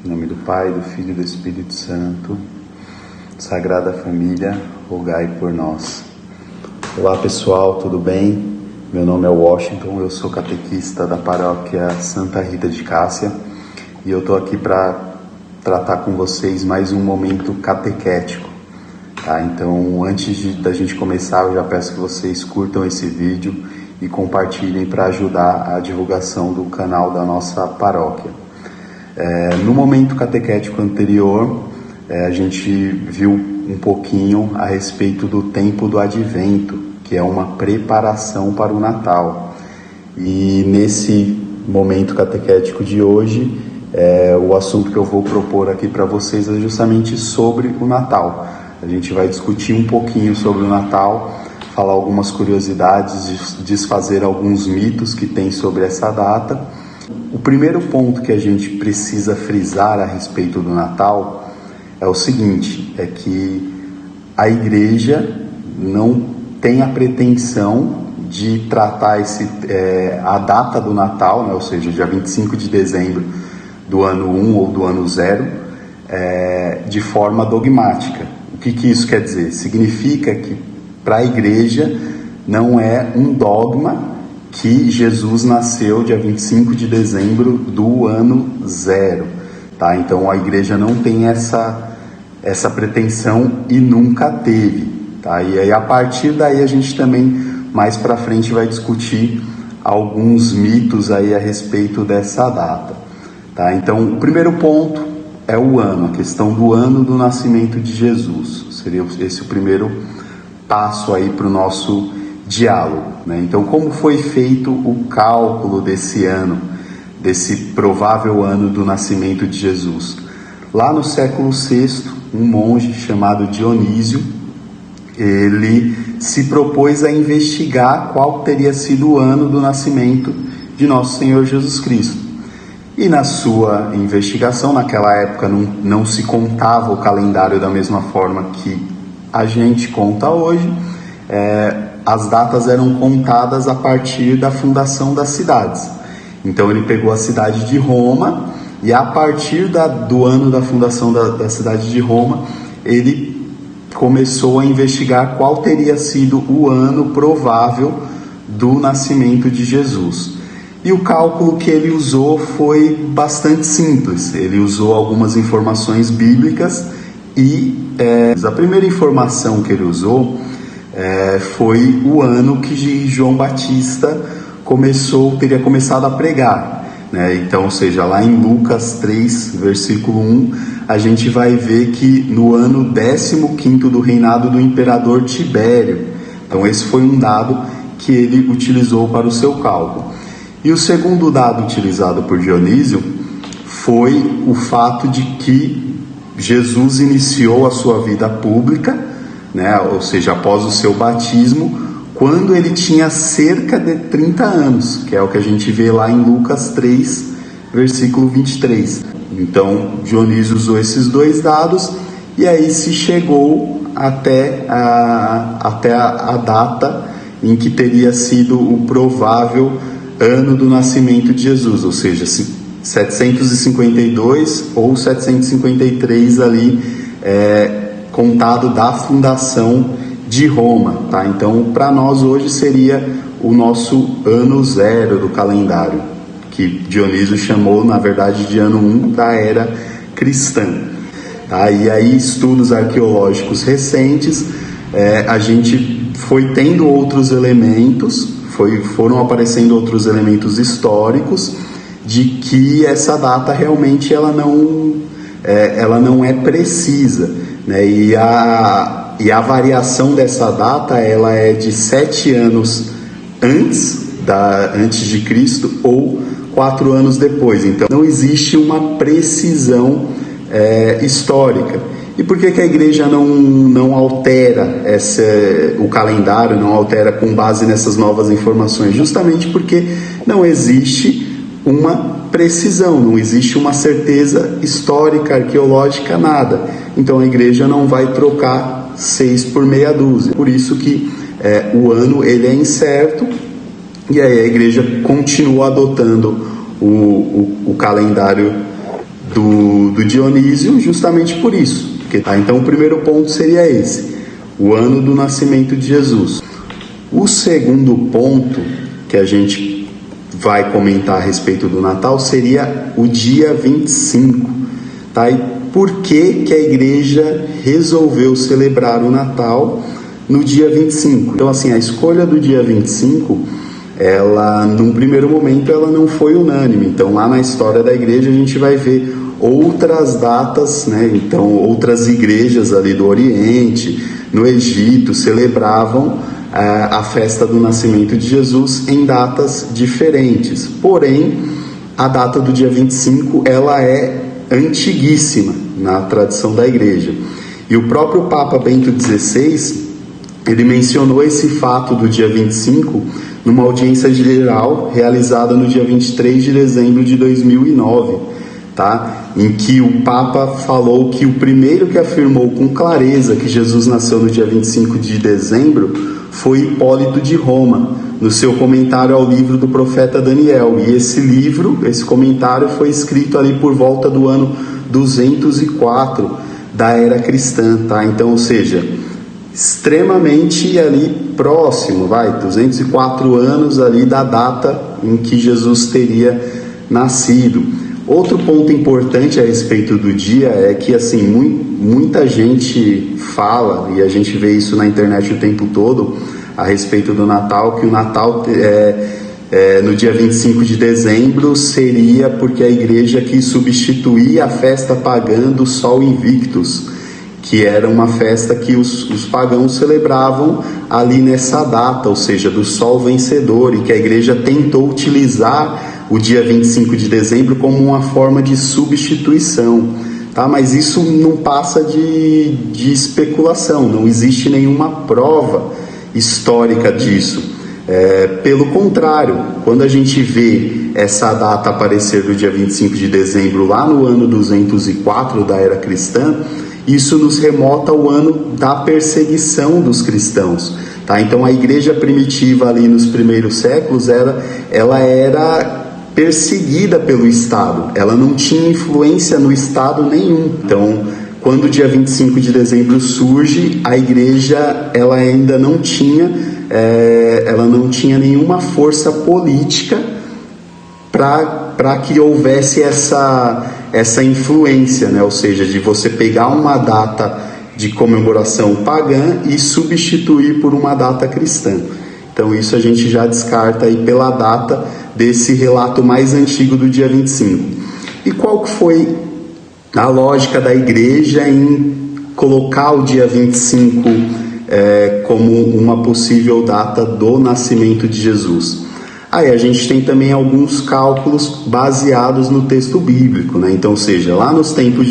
Em nome do Pai, do Filho e do Espírito Santo. Sagrada Família, rogai por nós. Olá pessoal, tudo bem? Meu nome é Washington, eu sou catequista da paróquia Santa Rita de Cássia e eu estou aqui para tratar com vocês mais um momento catequético. Tá? Então, antes da gente começar, eu já peço que vocês curtam esse vídeo e compartilhem para ajudar a divulgação do canal da nossa paróquia. No momento catequético anterior, a gente viu um pouquinho a respeito do tempo do Advento, que é uma preparação para o Natal. E nesse momento catequético de hoje, o assunto que eu vou propor aqui para vocês é justamente sobre o Natal. A gente vai discutir um pouquinho sobre o Natal, falar algumas curiosidades, desfazer alguns mitos que tem sobre essa data. O primeiro ponto que a gente precisa frisar a respeito do Natal é o seguinte, é que a Igreja não tem a pretensão de tratar a data do Natal, né, ou seja, dia 25 de dezembro do ano 1 ou do ano 0, de forma dogmática. O que isso quer dizer? Significa que para a Igreja não é um dogma que Jesus nasceu dia 25 de dezembro do ano 0. Tá? Então a Igreja não tem essa pretensão e nunca teve. Tá? E aí a partir daí a gente também mais para frente vai discutir alguns mitos aí a respeito dessa data. Tá? Então o primeiro ponto é o ano, a questão do ano do nascimento de Jesus. Seria esse o primeiro passo aí para o nosso diálogo, né? Então, como foi feito o cálculo desse ano, desse provável ano do nascimento de Jesus? Lá no século VI, um monge chamado Dionísio, ele se propôs a investigar qual teria sido o ano do nascimento de nosso Senhor Jesus Cristo. E na sua investigação, naquela época não se contava o calendário da mesma forma que a gente conta hoje, as datas eram contadas a partir da fundação das cidades. Então ele pegou a cidade de Roma e a partir do ano da fundação da cidade de Roma, ele começou a investigar qual teria sido o ano provável do nascimento de Jesus. E o cálculo que ele usou foi bastante simples. Ele usou algumas informações bíblicas e a primeira informação que ele usou foi o ano que João Batista teria começado a pregar, né? Então, ou seja, lá em Lucas 3, versículo 1, a gente vai ver que no ano 15º do reinado do imperador Tibério. Então esse foi um dado que ele utilizou para o seu cálculo. E o segundo dado utilizado por Dionísio foi o fato de que Jesus iniciou a sua vida pública, né, ou seja, após o seu batismo, quando ele tinha cerca de 30 anos, que é o que a gente vê lá em Lucas 3, versículo 23. Então, Dionísio usou esses dois dados e aí se chegou até a data em que teria sido o provável ano do nascimento de Jesus, ou seja, 752 ou 753 ali, contado da fundação de Roma, tá? Então, para nós hoje seria o nosso ano 0 do calendário, que Dionísio chamou, na verdade, de ano 1 da era cristã. Tá? E aí, estudos arqueológicos recentes, a gente foi tendo outros elementos, foram aparecendo outros elementos históricos de que essa data realmente ela não é precisa, né? E a variação dessa data ela é de 7 anos antes de Cristo ou 4 anos depois. Então não existe uma precisão histórica. E por que a Igreja não altera o calendário, não altera com base nessas novas informações? Justamente porque não existe uma precisão, não existe uma certeza histórica, arqueológica, nada. Então a Igreja não vai trocar 6 por meia dúzia. Por isso que o ano ele é incerto e aí a Igreja continua adotando o calendário do Dionísio justamente por isso. Então o primeiro ponto seria esse, o ano do nascimento de Jesus. O segundo ponto que a gente vai comentar a respeito do Natal seria o dia 25, tá? E por que a igreja resolveu celebrar o Natal no dia 25? Então, assim, a escolha do dia 25, ela, num primeiro momento, ela não foi unânime. Então, lá na história da igreja, a gente vai ver outras datas, né? Então, outras igrejas ali do Oriente, no Egito, celebravam a festa do nascimento de Jesus em datas diferentes. Porém, a data do dia 25, ela é antiguíssima na tradição da igreja. E o próprio Papa Bento XVI, ele mencionou esse fato do dia 25 numa audiência geral realizada no dia 23 de dezembro de 2009, tá? Em que o Papa falou que o primeiro que afirmou com clareza que Jesus nasceu no dia 25 de dezembro foi Hipólito de Roma, no seu comentário ao livro do profeta Daniel. E esse comentário foi escrito ali por volta do ano 204 da era cristã, tá? Então, ou seja, extremamente ali próximo, 204 anos ali da data em que Jesus teria nascido. Outro ponto importante a respeito do dia é que, assim, muita gente fala, e a gente vê isso na internet o tempo todo, a respeito do Natal, que o Natal no dia 25 de dezembro seria porque a igreja quis substituir a festa pagã do Sol Invictus, que era uma festa que os pagãos celebravam ali nessa data, ou seja, do Sol Vencedor, e que a igreja tentou utilizar o dia 25 de dezembro como uma forma de substituição, tá? Mas isso não passa de especulação, não existe nenhuma prova histórica disso. Pelo contrário, quando a gente vê essa data aparecer do dia 25 de dezembro lá no ano 204 da era cristã, isso nos remota ao ano da perseguição dos cristãos, tá? Então a igreja primitiva ali nos primeiros séculos, ela era perseguida pelo Estado, ela não tinha influência no Estado nenhum. Então, quando o dia 25 de dezembro surge, a igreja ela ainda não tinha nenhuma força política para que houvesse essa influência, né? Ou seja, de você pegar uma data de comemoração pagã e substituir por uma data cristã. Então isso a gente já descarta aí pela data desse relato mais antigo do dia 25. E qual que foi a lógica da igreja em colocar o dia 25 como uma possível data do nascimento de Jesus? Aí a gente tem também alguns cálculos baseados no texto bíblico, né? Então, ou seja, lá nos tempos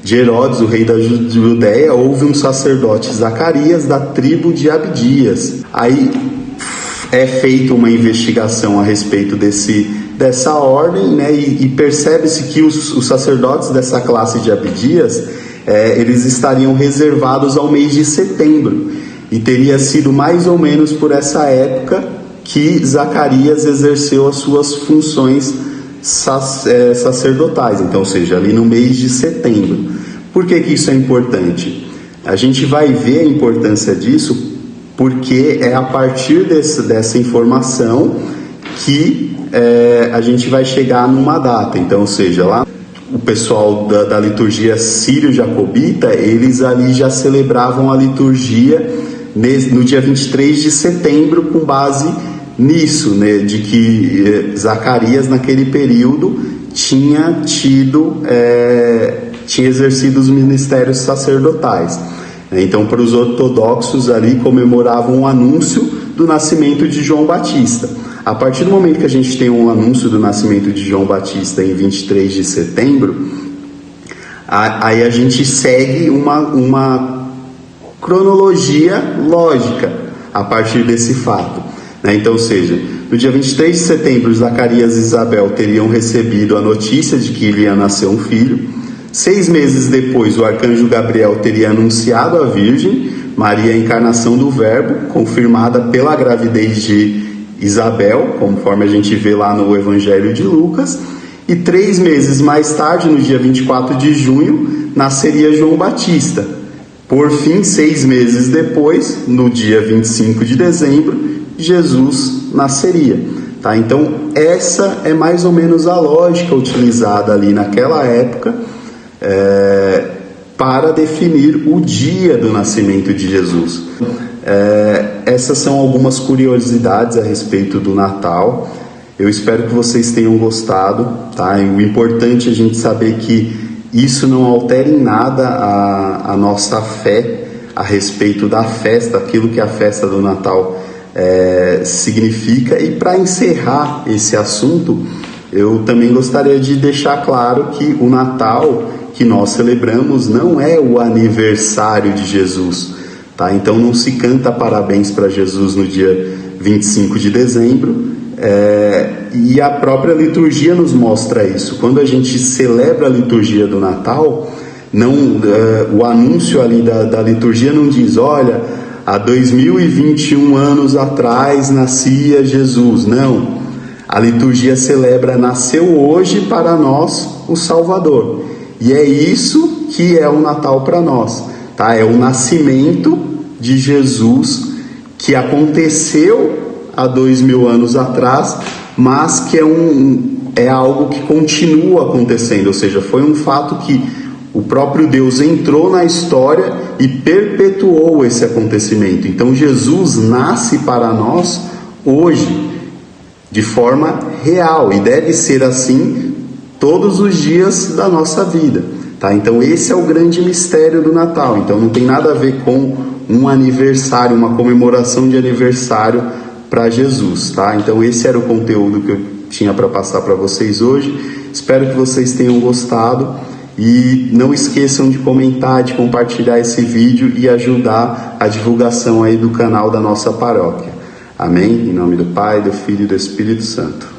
de Herodes, o rei da Judéia, houve um sacerdote, Zacarias, da tribo de Abdias. Aí é feita uma investigação a respeito dessa ordem, né? E percebe-se que os sacerdotes dessa classe de Abdias, eles estariam reservados ao mês de setembro. E teria sido mais ou menos por essa época que Zacarias exerceu as suas funções sacerdotais, então, ou seja, ali no mês de setembro. Por que isso é importante? A gente vai ver a importância disso porque é a partir dessa informação que a gente vai chegar numa data. Então, ou seja, lá o pessoal da liturgia sírio-jacobita, eles ali já celebravam a liturgia no dia 23 de setembro com base nisso, né, de que Zacarias naquele período tinha exercido os ministérios sacerdotais. Então, para os ortodoxos ali comemoravam o anúncio do nascimento de João Batista. A partir do momento que a gente tem um anúncio do nascimento de João Batista em 23 de setembro, aí a gente segue uma cronologia lógica a partir desse fato. Então, ou seja, no dia 23 de setembro, Zacarias e Isabel teriam recebido a notícia de que iria nascer um filho. 6 meses depois, o arcanjo Gabriel teria anunciado à Virgem Maria a encarnação do Verbo, confirmada pela gravidez de Isabel, conforme a gente vê lá no Evangelho de Lucas. E 3 meses mais tarde, no dia 24 de junho, nasceria João Batista. Por fim, 6 meses depois, no dia 25 de dezembro, Jesus nasceria. Tá? Então, essa é mais ou menos a lógica utilizada ali naquela época para definir o dia do nascimento de Jesus. Essas são algumas curiosidades a respeito do Natal. Eu espero que vocês tenham gostado, tá? E o importante é a gente saber que isso não altera em nada a nossa fé a respeito da festa, aquilo que a festa do Natal significa. E para encerrar esse assunto, eu também gostaria de deixar claro que o Natal que nós celebramos não é o aniversário de Jesus, tá? Então não se canta parabéns para Jesus no dia 25 de dezembro, e a própria liturgia nos mostra isso. Quando a gente celebra a liturgia do Natal, o anúncio ali da liturgia não diz, olha, há 2021 anos atrás nascia Jesus. Não, a liturgia celebra, nasceu hoje para nós o Salvador. E é isso que é o Natal para nós, tá? É o nascimento de Jesus que aconteceu há 2000 anos atrás, mas que é algo que continua acontecendo, ou seja, foi um fato que o próprio Deus entrou na história e perpetuou esse acontecimento. Então Jesus nasce para nós hoje, de forma real, e deve ser assim todos os dias da nossa vida, tá? Então esse é o grande mistério do Natal. Então não tem nada a ver com um aniversário, uma comemoração de aniversário para Jesus, tá? Então esse era o conteúdo que eu tinha para passar para vocês hoje. Espero que vocês tenham gostado e não esqueçam de comentar, de compartilhar esse vídeo e ajudar a divulgação aí do canal da nossa paróquia. Amém? Em nome do Pai, do Filho e do Espírito Santo.